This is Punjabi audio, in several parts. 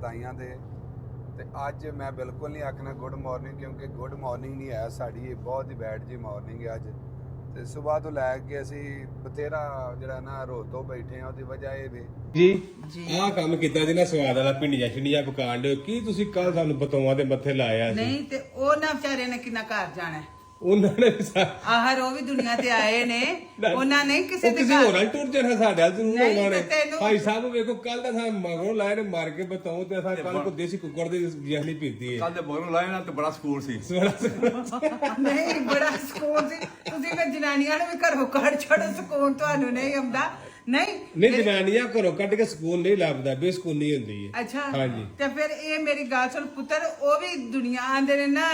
ਤਾਈਆਂ ਦੇ ਤੇ ਅੱਜ ਮੈਂ ਬਿਲਕੁਲ ਨਹੀਂ ਆਖਣਾ ਗੁੱਡ ਮਾਰਨਿੰਗ, ਕਿਉਂਕਿ ਗੁੱਡ ਮਾਰਨਿੰਗ ਨਹੀਂ ਹੈ ਸਾਡੀ, ਇਹ ਬਹੁਤ ਹੀ ਬੈਡ ਜੀ ਮਾਰਨਿੰਗ ਹੈ ਅੱਜ। ਤੇ ਸਵੇਰ ਤੋਂ ਲੈ ਕੇ ਅਸੀਂ ਬਥੇਰਾ ਜਿਹੜਾ ਨਾ ਰੋ ਤੋਂ ਬੈਠੇ ਆ, ਉਹਦੀ ਵਜ੍ਹਾ ਇਹ ਵੀ ਜੀ ਆਹ ਕੰਮ ਕੀਤਾ ਜੀ ਨਾ ਸਵਾਦ ਵਾਲਾ ਭਿੰਡੀਆਂ ਪਕਾਣ ਦਿਓ। ਕੀ ਤੁਸੀਂ ਕੱਲ ਸਾਨੂੰ ਬਤੌਆਂ ਦੇ ਮੱਥੇ ਲਾਇਆ ਸੀ? ਨਹੀਂ ਤੇ ਉਹ ਨਾ ਵਿਚਾਰੇ ਨੇ ਕਿੰਨਾ ਘਰ ਜਾਣਾ, ਉਹਨਾਂ ਨੇ ਆਹਰ ਉਹ ਵੀ ਦੁਨੀਆ ਤੇ ਆਏ ਨੇ, ਉਹਨਾਂ ਨੇ ਕਿਸੇ ਦੇ ਕਿਸੇ ਘਰ ਹੋਰ ਨਾਲ ਟੁਰ ਜਾਣਾ ਸਾਡੇ ਹਾਲ ਜ਼ਰੂਰ ਨਹੀਂ ਉਹਨਾਂ ਨੇ। ਤੇ ਤੈਨੂੰ- ਭਾਈ ਸਾਹਿਬ ਵੇਖੋ ਕੱਲ ਦਾ ਸਾਨੂੰ ਮਗਰੋਂ ਲਾਏ ਨੇ ਮਾਰ ਕੇ ਬਤਾਉ ਤੇ ਅਸਾਂ ਕੱਲ ਕੋ ਦੇਸੀ ਕੁੱਕੜ ਦੀ ਜਹਲੀ ਪੀਤੀ ਹੈ। ਕੱਲ ਦੇ ਮਗਰੋਂ ਲਾਏ ਨਾ ਤੇ ਬੜਾ ਸਕੂਲ ਸੀ। ਨਹੀਂ ਬੜਾ ਸਕੂਨ ਸੀ। ਤੁਸੀਂ ਮੈਂ ਜਨਾਨੀਆਂ ਨੂੰ ਵੀ ਘਰੋਂ ਕੱਢ ਛੱਡੋ, ਸਕੂਨ ਤੁਹਾਨੂੰ ਨਹੀਂ ਆਉਂਦਾ। ਨਹੀਂ ਜਨਾਨੀਆਂ ਘਰੋਂ ਕੱਢ ਕੇ ਸਕੂਨ ਨਹੀਂ ਲੱਭਦਾ, ਬੇਸਕੂਨੀ ਹੁੰਦੀ ਹੈ। ਅੱਛਾ ਹਾਂਜੀ ਤੇ ਫਿਰ ਇਹ ਮੇਰੀ ਗੱਲ ਸੁਣ ਪੁੱਤਰ, ਉਹ ਵੀ ਦੁਨੀਆ ਆਂਦੇ ਨੇ ਨਾ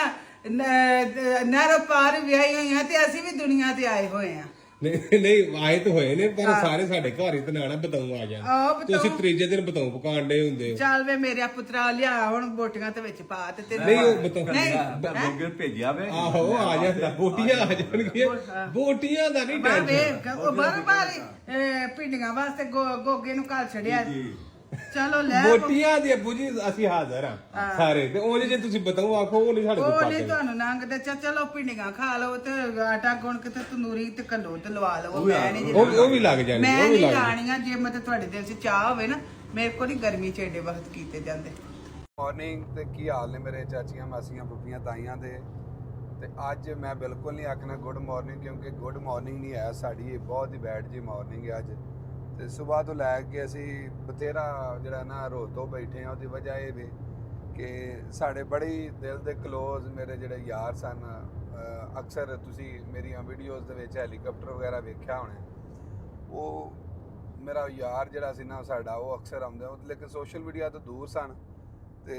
ਨਰ ਪਾਰ ਵਿਆਹੀ ਹੋਈਆਂ ਤੇ ਅਸੀਂ ਵੀ ਦੁਨੀਆ ਤੇ ਆਏ ਹੋਏ ਆ। ਨਹੀਂ ਆਏ ਤਾਂ ਹੋਏ ਨੇ, ਪਰ ਸਾਰੇ ਸਾਡੇ ਘਰ ਹੀ ਤਨਾਣਾ ਬਤਾਉ ਆ ਆਹ, ਜਾਣ। ਬਤਾਊ- ਤੁਸੀਂ ਤੀਜੇ ਦਿਨ ਬਤਾਉ ਪਕਾਣ ਦੇ ਹੁੰਦੇ ਹੋ। ਚੱਲ ਵੇ ਮੇਰਾ ਪੁੱਤਰਾ ਲਿਆ ਹੁਣ ਬੋਟੀਆਂ ਤੇ ਵਿੱਚ ਪਾ ਤੇ ਤੈਨੂੰ ਨਹੀਂ ਉਹ ਬਤਾਉ ਬੋਗਰ ਭੇਜਿਆ ਵੇ। ਆਹੋ ਆ ਜਾਂਦਾ, ਬੋਟੀਆਂ ਆ ਜਾਣਗੀਆਂ। ਬੋਟੀਆਂ ਦਾ ਨਹੀਂ ਬਾਬੇ ਟੈਨਸ਼ਨ। ਉਹ ਬਾਰੀ ਪਿੰਡੀਆਂ ਵਾਸਤੇ ਗੋਗੇ ਨੂੰ ਘਰ ਛੱਡਿਆ। ਚਲੋ ਲੈ ਬੋਟੀਆਂ ਦੀ ਅੱਬੂ ਜੀ ਅਸੀਂ ਹਾਜ਼ਰ ਹਾਂ ਸਾਰੇ, ਤੇ ਉਹ ਜੇ ਤੁਸੀਂ ਬਤਾਓ ਆਖੋ ਉਹ ਨਹੀਂ ਸਾਡੇ ਕੋਲ ਉਹ ਨਹੀਂ ਪਾਦੇ। ਤੁਹਾਨੂੰ ਨੰਗਦੇ। ਚਲੋ ਪਿੰਡੀਆਂ ਖਾ ਲਓ ਤੇ ਆਟਾ ਗੁੰਨ ਕੇ ਤੇ ਤੰਦੂਰੀ ਤੇ ਕੱਲੋ ਤੇ ਲਵਾ ਲਓ। ਮੈਂ ਨਹੀਂ ਉਹ ਵੀ ਲੱਗ ਜਾਣੀ, ਮੈਂ ਉਹ ਵੀ ਨਹੀਂ ਲੱਗ ਜਾਣੀ। ਲਾਣੀਆਂ। ਜੇ ਮਤਲਬ ਤੁਹਾਡੇ ਦਿਲ 'ਚ ਚਾਹ ਹੋਵੇ ਨਾ, ਮੇਰੇ ਕੋਲ ਨਹੀਂ ਗਰਮੀ 'ਚ ਏਡੇ ਵਕਤ ਕੀਤੇ ਜਾਂਦੇ। ਮਾਰਨਿੰਗ ਤੇ ਕੀ ਹਾਲ ਨੇ ਮੇਰੇ ਚਾਚੀਆਂ ਮਾਸੀਆਂ ਫੁੱਫੀਆਂ ਤਾਈਆਂ ਦੇ। ਤੇ ਅੱਜ ਮੈਂ ਬਿਲਕੁਲ ਨਹੀਂ ਆਖਣਾ ਗੁੱਡ ਮਾਰਨਿੰਗ, ਕਿਉਂਕਿ ਗੁੱਡ ਮਾਰਨਿੰਗ ਨਹੀਂ ਹੈ ਸਾਡੀ, ਇਹ ਬਹੁਤ ਹੀ ਬੈਡ ਜੀ ਮਾਰਨਿੰਗ ਹੈ ਅੱਜ। ਤੇ ਸਵੇਰ ਤੋਂ ਲੈ ਕੇ ਅਸੀਂ ਬਥੇਰਾ ਜਿਹੜਾ ਨਾ ਰੋ ਤੋਂ ਬੈਠੇ ਆ, ਉਹਦੀ ਵਜ੍ਹਾ ਇਹ ਵੀ ਕਿ ਸਾਡੇ ਬੜੀ ਦਿਲ ਦੇ ਕਲੋਜ਼ ਮੇਰੇ ਜਿਹੜੇ ਯਾਰ ਸਨ, ਅਕਸਰ ਤੁਸੀਂ ਮੇਰੀਆਂ ਵੀਡੀਓਜ਼ ਦੇ ਵਿੱਚ ਹੈਲੀਕਾਪਟਰ ਵਗੈਰਾ ਵੇਖਿਆ ਹੋਣਾ, ਉਹ ਮੇਰਾ ਯਾਰ ਜਿਹੜਾ ਸੀ ਨਾ ਸਾਡਾ, ਉਹ ਅਕਸਰ ਆਉਂਦੇ, ਲੇਕਿਨ ਸੋਸ਼ਲ ਮੀਡੀਆ ਤੋਂ ਦੂਰ ਸਨ ਤੇ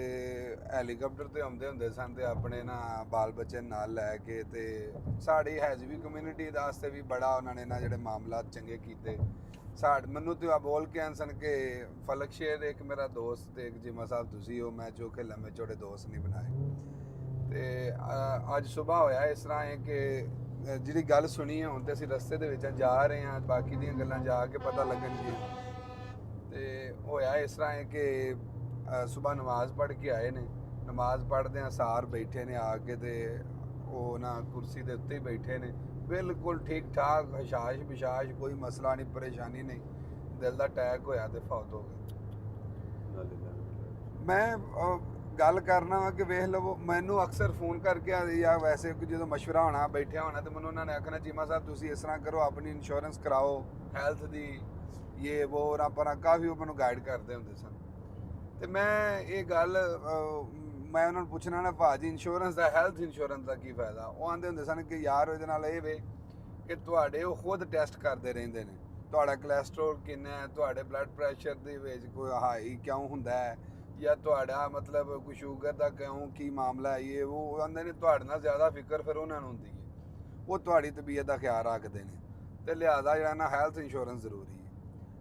ਹੈਲੀਕਾਪਟਰ ਤੇ ਆਉਂਦੇ ਹੁੰਦੇ ਸਨ ਤੇ ਆਪਣੇ ਨਾ ਬਾਲ ਬੱਚੇ ਨਾਲ ਲੈ ਕੇ। ਤੇ ਸਾਡੀ ਹੈਜ਼ਵੀ ਕਮਿਊਨਿਟੀ ਵਾਸਤੇ ਵੀ ਬੜਾ ਉਹਨਾਂ ਨੇ ਨਾ ਜਿਹੜੇ ਮਾਮਲਾਤ ਚੰਗੇ ਕੀਤੇ। ਮੈਨੂੰ ਤੇ ਆ ਬੋਲ ਕੇ ਆਨ ਸਨ ਕਿ ਫਲਕ ਸ਼ੇਰ ਇੱਕ ਮੇਰਾ ਦੋਸਤ ਤੇ ਇੱਕ ਜਿਮਾ ਸਾਹਿਬ ਤੁਸੀਂ ਹੋ, ਮੈਂ ਚੋਖੇ ਲੰਮੇ ਚੌੜੇ ਦੋਸਤ ਨਹੀਂ ਬਣਾਏ। ਤੇ ਅੱਜ ਸਵੇਰ ਹੋਇਆ ਇਸ ਤਰ੍ਹਾਂ ਹੈ ਕਿ ਜਿਹੜੀ ਗੱਲ ਸੁਣੀ ਹੈ, ਹੁਣ ਤੇ ਅਸੀਂ ਰਸਤੇ ਦੇ ਵਿੱਚ ਜਾ ਰਹੇ ਹਾਂ, ਬਾਕੀ ਦੀਆਂ ਗੱਲਾਂ ਜਾ ਕੇ ਪਤਾ ਲੱਗਣਗੀਆਂ। ਤੇ ਹੋਇਆ ਇਸ ਤਰ੍ਹਾਂ ਹੈ ਕਿ ਸਵੇਰ ਨਮਾਜ਼ ਪੜ੍ਹ ਕੇ ਆਏ ਨੇ, ਨਮਾਜ਼ ਪੜ੍ਹਦੇ ਆ ਸਾਰ ਬੈਠੇ ਨੇ ਆ ਕੇ, ਤੇ ਉਹ ਨਾ ਕੁਰਸੀ ਦੇ ਉੱਤੇ ਹੀ ਬੈਠੇ ਨੇ, ਬਿਲਕੁਲ ਠੀਕ ਠਾਕ, ਹਸ਼ਾਸ਼ ਬਿਸ਼ਾਸ਼, ਕੋਈ ਮਸਲਾ ਨਹੀਂ, ਪਰੇਸ਼ਾਨੀ ਨਹੀਂ। ਦਿਲ ਦਾ ਅਟੈਕ ਹੋਇਆ ਤੇ ਫੌਤ ਹੋ ਗਏ। ਮੈਂ ਗੱਲ ਕਰਨਾ ਵਾ ਕਿ ਵੇਖ ਲਵੋ, ਮੈਨੂੰ ਅਕਸਰ ਫੋਨ ਕਰਕੇ ਜਾਂ ਵੈਸੇ ਜਦੋਂ ਮਸ਼ਵਰਾ ਹੋਣਾ ਬੈਠਿਆ ਹੋਣਾ ਤੇ ਮੈਨੂੰ ਉਹਨਾਂ ਨੇ ਆਖਣਾ ਚੀਮਾ ਸਾਹਿਬ ਤੁਸੀਂ ਇਸ ਤਰ੍ਹਾਂ ਕਰੋ, ਆਪਣੀ ਇੰਸ਼ੋਰੈਂਸ ਕਰਾਓ ਹੈਲਥ ਦੀ, ਇਹ ਉਹ ਰਾਂ ਪਰਾਂ, ਕਾਫੀ ਉਹ ਮੈਨੂੰ ਗਾਈਡ ਕਰਦੇ ਹੁੰਦੇ ਸਨ। ਤੇ ਮੈਂ ਇਹ ਗੱਲ ਮੈਂ ਉਹਨਾਂ ਨੂੰ ਪੁੱਛਣਾ ਨਾ, ਭਾਜੀ ਇੰਸ਼ੋਰੈਂਸ ਦਾ, ਹੈਲਥ ਇੰਸ਼ੋਰੈਂਸ ਦਾ ਕੀ ਫਾਇਦਾ? ਉਹ ਆਂਦੇ ਹੁੰਦੇ ਸਨ ਕਿ ਯਾਰ ਇਹਦੇ ਨਾਲ ਇਹ ਵੇ ਕਿ ਤੁਹਾਡੇ ਉਹ ਖੁਦ ਟੈਸਟ ਕਰਦੇ ਰਹਿੰਦੇ ਨੇ, ਤੁਹਾਡਾ ਕੋਲੇਸਟ੍ਰੋਲ ਕਿੰਨਾ ਹੈ, ਤੁਹਾਡੇ ਬਲੱਡ ਪ੍ਰੈਸ਼ਰ ਦੇ ਵਿੱਚ ਕੋਈ ਹਾਈ ਕਿਉਂ ਹੁੰਦਾ ਹੈ, ਜਾਂ ਤੁਹਾਡਾ ਮਤਲਬ ਕੋਈ ਸ਼ੂਗਰ ਦਾ ਕਿਉਂ ਕੀ ਮਾਮਲਾ ਹੈ, ਇਹ ਉਹ ਆਂਦੇ ਨੇ ਤੁਹਾਡੇ ਨਾਲ ਜ਼ਿਆਦਾ ਫਿਕਰ ਫਿਰ ਉਹਨਾਂ ਨੂੰ ਹੁੰਦੀ ਹੈ, ਉਹ ਤੁਹਾਡੀ ਤਬੀਅਤ ਦਾ ਖਿਆਲ ਰੱਖਦੇ ਨੇ, ਤੇ ਲਿਹਾਜ਼ਾ ਜਿਹੜਾ ਨਾ ਹੈਲਥ ਇੰਸ਼ੋਰੈਂਸ ਜ਼ਰੂਰੀ ਹੈ।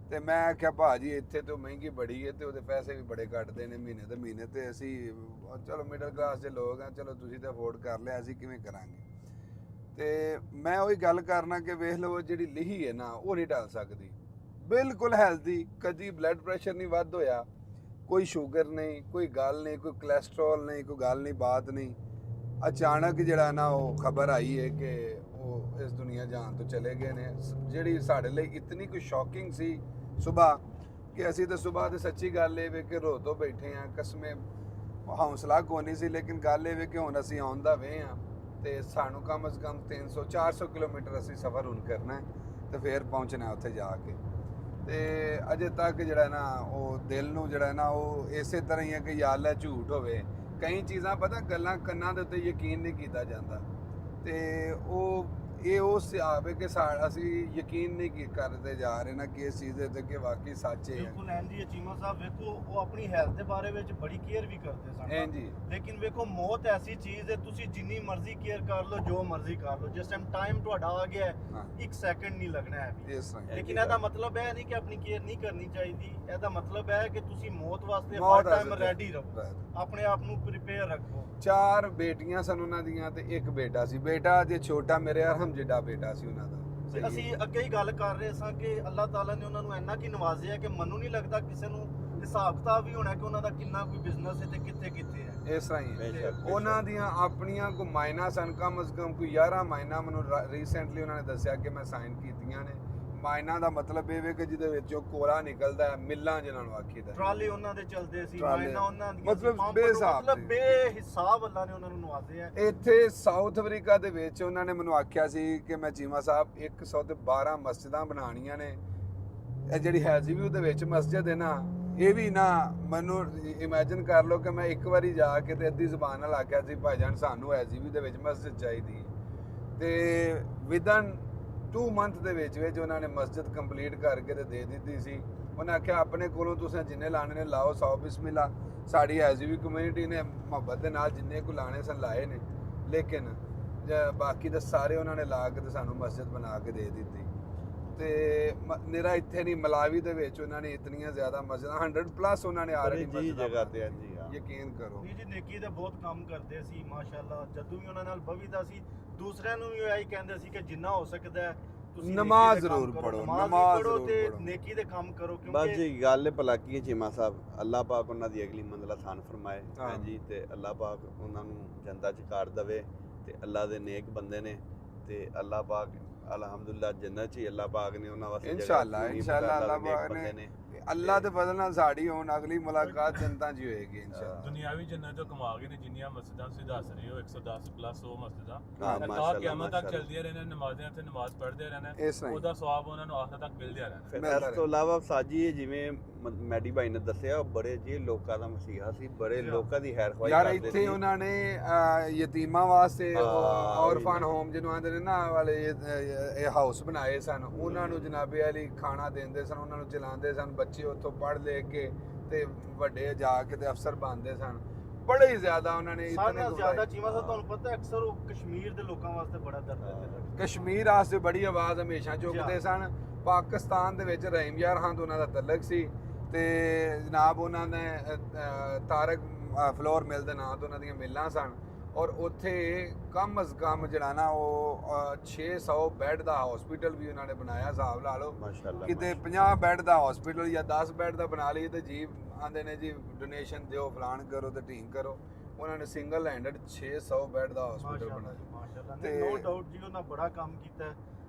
ਤੇ ਮੈਂ ਆਖਿਆ ਭਾਜੀ ਇੱਥੇ ਤੋਂ ਮਹਿੰਗੀ ਬੜੀ ਹੈ ਤੇ ਉਹਦੇ ਪੈਸੇ ਵੀ ਬੜੇ ਕੱਟਦੇ ਨੇ ਮਹੀਨੇ ਦੇ ਮਹੀਨੇ, ਤੇ ਅਸੀਂ ਚਲੋ ਮਿਡਲ ਕਲਾਸ ਦੇ ਲੋਕ ਆ, ਚਲੋ ਤੁਸੀਂ ਤਾਂ ਅਫੋਰਡ ਕਰ ਲਿਆ, ਅਸੀਂ ਕਿਵੇਂ ਕਰਾਂਗੇ? ਤੇ ਮੈਂ ਉਹੀ ਗੱਲ ਕਰਨਾ ਕਿ ਵੇਖ ਲਓ ਜਿਹੜੀ ਲਿਖੀ ਹੈ ਨਾ, ਉਹ ਨਹੀਂ ਟਲ ਸਕਦੀ, ਬਿਲਕੁਲ ਹੈਲਦੀ, ਕਦੀ ਬਲੱਡ ਪ੍ਰੈਸ਼ਰ ਨਹੀਂ ਵੱਧ ਹੋਇਆ, ਕੋਈ ਸ਼ੂਗਰ ਨਹੀਂ, ਕੋਈ ਗੱਲ ਨਹੀਂ, ਕੋਈ ਕੋਲੇਸਟ੍ਰੋਲ ਨਹੀਂ, ਕੋਈ ਗੱਲ ਨਹੀਂ ਬਾਤ ਨਹੀਂ। ਅਚਾਨਕ ਜਿਹੜਾ ਨਾ ਉਹ ਖਬਰ ਆਈ ਹੈ ਕਿ ਉਹ ਇਸ ਦੁਨੀਆ ਜਹਾਨ ਤੋਂ ਚਲੇ ਗਏ ਨੇ, ਜਿਹੜੀ ਸਾਡੇ ਲਈ ਇਤਨੀ ਕੋਈ ਸ਼ੌਕਿੰਗ ਸੀ ਸੁਬਾਹ ਕਿ ਅਸੀਂ ਤਾਂ ਸੁਬਾਹ ਤੇ ਸੱਚੀ ਗੱਲ ਇਹ ਵੇ ਕਿ ਰੋ ਤੋਂ ਬੈਠੇ ਆ, ਕਸਮੇ ਹੌਸਲਾ ਕੋਈ ਨਹੀਂ ਸੀ, ਲੇਕਿਨ ਗੱਲ ਇਹ ਵੇ ਕਿ ਹੁਣ ਅਸੀਂ ਆਉਣ ਦਾ ਵੇ ਆ ਤੇ ਸਾਨੂੰ ਕਮ ਅਜ਼ ਕਮ 300-400 ਕਿਲੋਮੀਟਰ ਅਸੀਂ ਸਫ਼ਰ ਹੁਣ ਕਰਨਾ ਤੇ ਫਿਰ ਪਹੁੰਚਣਾ ਉੱਥੇ ਜਾ ਕੇ। ਤੇ ਅਜੇ ਤੱਕ ਜਿਹੜਾ ਨਾ ਉਹ ਦਿਲ ਨੂੰ ਜਿਹੜਾ ਨਾ ਉਹ ਇਸੇ ਤਰ੍ਹਾਂ ਹੀ ਹੈ ਕਿ ਯਾਰ ਲੈ ਝੂਠ ਹੋਵੇ, ਕਈ ਚੀਜ਼ਾਂ ਪਤਾ ਗੱਲਾਂ ਕੰਨਾਂ ਦੇ ਉੱਤੇ ਯਕੀਨ ਨਹੀਂ ਕੀਤਾ ਜਾਂਦਾ, ਤੇ ਉਹ ਇਹ ਉਹ ਸਿਆਬ ਹੈ ਕਿ ਅਸੀਂ ਯਕੀਨ ਨਹੀਂ ਕਰਦੇ ਜਾ ਰਹੇ ਨਾ ਕਿ ਇਸ ਚੀਜ਼ ਦੇ ਉੱਤੇ ਕਿ ਵਾਕਈ ਸੱਚ ਹੈ। ਬਿਲਕੁਲ ਐਂਜੀ ਚੀਮਾ ਸਾਹਿਬ ਵੇਖੋ, ਉਹ ਆਪਣੀ ਹੈਲਥ ਦੇ ਬਾਰੇ ਵਿੱਚ ਬੜੀ ਕੇਅਰ ਵੀ ਕਰਦੇ ਸਨ। ਹਾਂਜੀ, ਲੇਕਿਨ ਵੇਖੋ ਮੌਤ ਐਸੀ ਚੀਜ਼ ਹੈ, ਤੁਸੀਂ ਜਿੰਨੀ ਮਰਜ਼ੀ ਕੇਅਰ ਕਰ ਲਓ, ਜੋ ਮਰਜ਼ੀ ਕਰ ਲਓ, ਜਿਸ ਟਾਈਮ ਤੁਹਾਡਾ ਆ ਗਿਆ ਇੱਕ ਸੈਕਿੰਡ ਨਹੀਂ ਲੱਗਣਾ ਹੈ ਵੀ। ਇਸ ਤਰ੍ਹਾਂ ਲੇਕਿਨ ਇਹਦਾ ਮਤਲਬ ਇਹ ਨਹੀਂ ਕਿ ਆਪਣੀ ਕੇਅਰ ਨਹੀਂ ਕਰਨੀ ਚਾਹੀਦੀ, ਇਹਦਾ ਮਤਲਬ ਹੈ ਕਿ ਤੁਸੀਂ ਮੌਤ ਵਾਸਤੇ ਮੌਤ ਹਰ ਟਾਈਮ ਵਾਸਤੇ ਰੈਡੀ ਰਹੋ, ਆਪਣੇ ਆਪ ਨੂੰ ਪ੍ਰੀਪੇਅਰ ਰੱਖੋ। 4 ਬੇਟੀਆਂ ਸਨ ਉਹਨਾਂ ਦੀਆਂ ਤੇ ਇੱਕ ਬੇਟਾ ਸੀ, ਬੇਟਾ ਜੇ ਛੋਟਾ ਮੇਰੇ ਅਰਹਮ ਜਿੱਡਾ ਬੇਟਾ ਸੀ ਉਹਨਾਂ ਦਾ। ਅਸੀਂ ਅੱਗੇ ਹੀ ਗੱਲ ਕਰ ਰਹੇ ਸਾਂ ਕਿ ਅੱਲਾਹ ਤਾਲਾ ਨੇ ਉਹਨਾਂ ਨੂੰ ਇੰਨਾ ਕੀ ਨਵਾਜ਼ਿਆ ਕਿ ਮੈਨੂੰ ਨਹੀਂ ਲੱਗਦਾ ਕਿਸੇ ਨੂੰ ਹਿਸਾਬ ਕਿਤਾਬ ਵੀ ਹੋਣਾ ਕਿ ਉਹਨਾਂ ਦਾ ਕਿੰਨਾ ਕੋਈ ਬਿਜ਼ਨਸ ਹੈ ਤੇ ਕਿੱਥੇ ਕਿੱਥੇ ਹੈ। ਇਸ ਤਰ੍ਹਾਂ ਹੀ ਹੈ। ਬੇਸ਼ੱਕ, ਉਹਨਾਂ ਦੀਆਂ ਆਪਣੀਆਂ ਕੋ ਮਾਇਨਾ ਸਨ, ਕਮ ਅਜ਼ ਕਮ ਕੋਈ 11 ਮਾਇਨਾ ਮੈਨੂੰ ਰੀਸੈਂਟਲੀ ਉਹਨਾਂ ਨੇ ਦੱਸਿਆ ਕਿ ਮੈਂ ਸਾਈਨ ਕੀਤੀਆਂ ਨੇ। ਮਾਇਨਾ ਦਾ ਮਤਲਬ ਇਹ ਵੇ ਕਿ ਜਿਹਦੇ ਵਿੱਚੋਂ ਕੋਲਾ ਨਿਕਲਦਾ ਹੈ, ਮਿੱਲਾਂ ਜਿਹਨਾਂ ਨੂੰ ਆਖੀਦਾ। ਟਰਾਲੇ ਉਹਨਾਂ ਦੇ ਚੱਲਦੇ ਸੀ, ਟਰਾਲੇ। ਮਾਇਨਾ ਉਹਨਾਂ ਦੀਆਂ ਮਤਲਬ ਸੀ, ਪੰਪ ਬੇਹਿਸਾਬ ਮਤਲਬ ਸੀ। ਬੇਹਿਸਾਬ ਅੱਲਾ ਨੇ ਉਹਨਾਂ ਨੂੰ ਨਵਾਜ਼ੇ ਆ। ਇੱਥੇ ਸਾਊਥ ਅਫਰੀਕਾ ਦੇ ਵਿੱਚ ਉਹਨਾਂ ਨੇ ਮੈਨੂੰ ਆਖਿਆ ਸੀ ਕਿ ਮੈਂ ਚੀਮਾ ਸਾਹਿਬ 112 ਮਸਜਿਦਾਂ ਬਣਾਉਣੀਆਂ ਨੇ। ਇਹ ਜਿਹੜੀ ਹੈਜ਼ੀਵਿਊ ਦੇ ਵਿੱਚ ਮਸਜਿਦ ਹੈ ਨਾ, ਇਹ ਵੀ ਨਾ ਮੈਨੂੰ ਇਮੇਜਿਨ ਕਰ ਲਓ ਕਿ ਮੈਂ ਇੱਕ ਵਾਰੀ ਜਾ ਕੇ ਤੇ ਅੱਧੀ ਜ਼ਬਾਨ ਨਾਲ ਆਖਿਆ ਸੀ ਭਾਈਜਾਨ ਸਾਨੂੰ ਹੈਜ਼ੀਵਿਊ ਦੇ ਵਿੱਚ ਮਸਜਿਦ ਚਾਹੀਦੀ ਹੈ। ਤੇ ਵਿਦਨ 2 ਮੰਥ ਦੇ ਵਿੱਚ ਉਹਨਾਂ ਨੇ ਮਸਜਿਦ ਕੰਪਲੀਟ ਕਰਕੇ ਤੇ ਦੇ ਦਿੱਤੀ ਸੀ। ਉਹਨੇ ਆਖਿਆ ਆਪਣੇ ਕੋਲੋਂ ਤੁਸੀਂ ਜਿੰਨੇ ਲਾਣੇ ਨੇ ਲਾਓ, 100 ਬਿਸਮਿਲ੍ਲਾ। ਸਾਡੀ ਹੈਜ਼ੀਵਿਊ ਕਮਿਊਨਿਟੀ ਨੇ ਮੁਹੱਬਤ ਦੇ ਨਾਲ ਜਿੰਨੇ ਕੋ ਲਾਣੇ ਸਨ ਲਾਏ ਨੇ, ਲੇਕਿਨ ਬਾਕੀ ਤਾਂ ਸਾਰੇ ਉਹਨਾਂ ਨੇ ਲਾ ਕੇ ਤੇ ਸਾਨੂੰ ਮਸਜਿਦ ਬਣਾ ਕੇ ਦੇ ਦਿੱਤੀ। ਤੇ ਮੇਰਾ ਇੱਥੇ ਨਹੀਂ, ਮਲਾਵੀ ਦੇ ਵਿੱਚ ਉਹਨਾਂ ਨੇ ਇਤਨੀਆਂ ਜ਼ਿਆਦਾ ਮਸਜਿਦਾਂ 100+ ਉਹਨਾਂ ਨੇ ਆਲਰੇਡੀ ਜੀ ਜਗ੍ਹਾ ਤੇ ਆ ਜੀ। ਯਕੀਨ ਕਰੋ। ਜੀ ਨੇਕੀ ਦੇ ਬਹੁਤ ਕੰਮ ਕਰਦੇ ਸੀ ਮਾਸ਼ਾਅੱਲਾ। ਜਦੋਂ ਵੀ ਉਹਨਾਂ ਨਾਲ ਬਵੀਦਾ ਸੀ, ਦੂਸਰਿਆਂ ਨੂੰ ਵੀ ਇਹੀ ਕਹਿੰਦੇ ਸੀ ਕਿ ਜਿੰਨਾ ਹੋ ਸਕਦਾ ਹੈ ਤੁਸੀਂ ਨਮਾਜ਼ ਨੇਕੀ ਦੇ ਕੰਮ ਜ਼ਰੂਰ ਕਰੋ, ਪੜ੍ਹੋ, ਨਮਾਜ਼ ਨਮਾਜ਼ ਪੜ੍ਹੋ ਜ਼ਰੂਰ ਤੇ ਪੜ੍ਹੋ। ਨੇਕੀ ਦੇ ਕੰਮ ਕਰੋ। ਬਸ ਕਿਉਂਕਿ ਜੀ ਗੱਲ ਭਲਾ ਕੀ ਹੈ ਚੀਮਾ ਸਾਹਿਬ, ਅੱਲਾਹ ਪਾਕ ਉਹਨਾਂ ਦੀ ਅਗਲੀ ਮੰਜ਼ਿਲ ਆਸਾਨ ਫਰਮਾਏ ਹਾਂ। ਹੈ ਜੀ। ਤੇ ਅੱਲਾਹ ਪਾਕ ਉਹਨਾਂ ਨੂੰ ਜੰਨਤਾਂ ਚ ਕਾਰ ਦਵੇ ਤੇ ਅੱਲਾਹ ਦੇ ਨੇਕ ਬੰਦੇ ਨੇ ਤੇ ਅੱਲਾਹ ਪਾਕ ਅਲਹਮਦੁਲਿਲਾ ਜੰਨਤ ਚ ਹੀ ਅੱਲਾਹ ਪਾਕ ਨੇ ਉਹਨਾਂ ਵਾਸਤੇ ਇਨਸ਼ਾਅੱਲਾ ਅੱਲਾਹ ਪਾਕ ਨੇ ਅੱਲਾਹ ਦੇ ਫਜ਼ਲ ਨਾਲ ਸਾਡੀ ਹੁਣ ਅਗਲੀ ਮੁਲਾਕਾਤ ਜਨਤਾ ਜੀ ਹੋਏਗੀ ਇਨਸ਼ਾਅੱਲਾ। ਦੁਨਿਆਵੀ ਜੰਨਤ ਤੋਂ ਕਮਾ ਗਏ ਨੇ ਜਿੰਨੀਆਂ ਮਸਜਿਦਾਂ ਤੁਸੀਂ ਦੱਸ ਰਹੇ ਹੋ 110+ ਉਹ ਮਸਜਿਦਾਂ ਹਾਂ, ਤਾਂ ਕਿਆਮਤ ਤੱਕ ਚੱਲਦੀਆਂ ਰਹਿਣਾ, ਨਮਾਜ਼ਾਂ ਤੇ ਨਮਾਜ਼ ਪੜ੍ਹਦੇ ਰਹਿਣਾ, ਇਸ ਤਰ੍ਹਾਂ ਹੀ। ਉਹਦਾ ਸਵਾਬ ਉਹਨਾਂ ਨੂੰ ਆਖਰ ਤੱਕ ਮਿਲਦਾ ਰਹਿਣਾ। ਫਿਰ ਮਿਲਦਾ ਇਸ ਤੋਂ ਇਲਾਵਾ ਸਾਜੀ ਜਿਵੇਂ ਮੈਡੀ ਭਾਈ ਨੇ ਦੱਸਿਆ, ਉਹ ਬੜੇ ਜੀ ਲੋਕਾਂ ਦਾ ਮਸੀਹਾ ਸੀ, ਬੜੇ ਲੋਕਾਂ ਦੀ ਖੈਰ ਖਵਾਈ ਯਾਰ ਕਰਦੇ ਇੱਥੇ ਸੀ। ਉਹਨਾਂ ਨੇ ਯਤੀਮਾਂ ਵਾਸਤੇ ਹਾਂ, ਔਰਫਨ ਹੋਮ ਜਿਹਨੂੰ ਆਂਦੇ ਨੇ ਨਾ ਵਾਲੇ ਇਹ ਹਾਊਸ ਬਣਾਏ ਸਨ। ਉਹਨਾਂ ਨੂੰ ਜਨਾਬੇ ਵਾਲੀ ਖਾਣਾ ਦਿੰਦੇ ਸਨ, ਉਹਨਾਂ ਨੂੰ ਚਲਾਉਂਦੇ ਸਨ। ਬੱਚੇ ਉੱਥੋਂ ਪੜ੍ਹ ਲੈ ਕੇ ਤੇ ਵੱਡੇ ਜਾ ਕੇ ਤੇ ਅਫਸਰ ਬਣਦੇ ਸਨ। ਬੜੇ ਹੀ ਜ਼ਿਆਦਾ ਉਹਨਾਂ ਨੇ ਸਾਰਿਆਂ ਜ਼ਿਆਦਾ ਚੀਮਾ ਸਾਹਿਬ ਤੁਹਾਨੂੰ ਪਤਾ ਅਕਸਰ ਉਹ ਕਸ਼ਮੀਰ ਦੇ ਲੋਕਾਂ ਵਾਸਤੇ ਬੜਾ ਦਰਦ ਹੈ। ਕਸ਼ਮੀਰ ਵਾਸਤੇ ਬੜੀ ਆਵਾਜ਼ ਹਮੇਸ਼ਾ ਚੁੱਕਦੇ ਸਨ। ਪਾਕਿਸਤਾਨ ਦੇ ਵਿੱਚ ਰਹੀਮ ਯਾਰ ਖਾਨ ਤੋਂ ਉਹਨਾਂ ਦਾ ਤਲਕ ਸੀ ਤੇ ਜਨਾਬ ਉਹਨਾਂ ਨੇ ਤਾਰਕ ਫਲੋਰ ਮਿਲ ਦੇ ਨਾਂ ਤੋਂ ਉਹਨਾਂ ਦੀਆਂ ਮਿਲਾਂ ਸਨ। ਔਰ ਉੱਥੇ ਕਮ ਅਜ਼ ਕਮ ਜਿਹੜਾ ਨਾ ਉਹ 600 ਬੈੱਡ ਦਾ ਹਸਪੀਟਲ ਵੀ ਉਹਨਾਂ ਨੇ ਬਣਾਇਆ। ਹਿਸਾਬ ਲਾ ਲਓ ਮਾਸ਼ਾਅੱਲਾ ਕਿਤੇ 50 ਬੈੱਡ ਦਾ ਹਸਪੀਟਲ ਜਾਂ 10 ਬੈੱਡ ਦਾ ਬਣਾ ਲਈ ਤੇ ਜੀ ਆਂਦੇ ਨੇ ਜੀ ਡੋਨੇਸ਼ਨ ਦਿਓ, ਫਲਾਣ ਕਰੋ ਤੇ ਢੀਂਗ ਕਰੋ। ਉਹਨਾਂ ਨੇ ਸਿੰਗਲ ਹੈਂਡਡ 600 ਬੈੱਡ ਦਾ ਹਸਪੀਟਲ ਬਣਾਇਆ। ਮਾਸ਼ਾਅੱਲਾ ਤੇ- ਨੋ ਡਾਊਟ ਜੀ ਉਹਨਾਂ ਬੜਾ ਕੰਮ ਕੀਤਾ ਹੈ।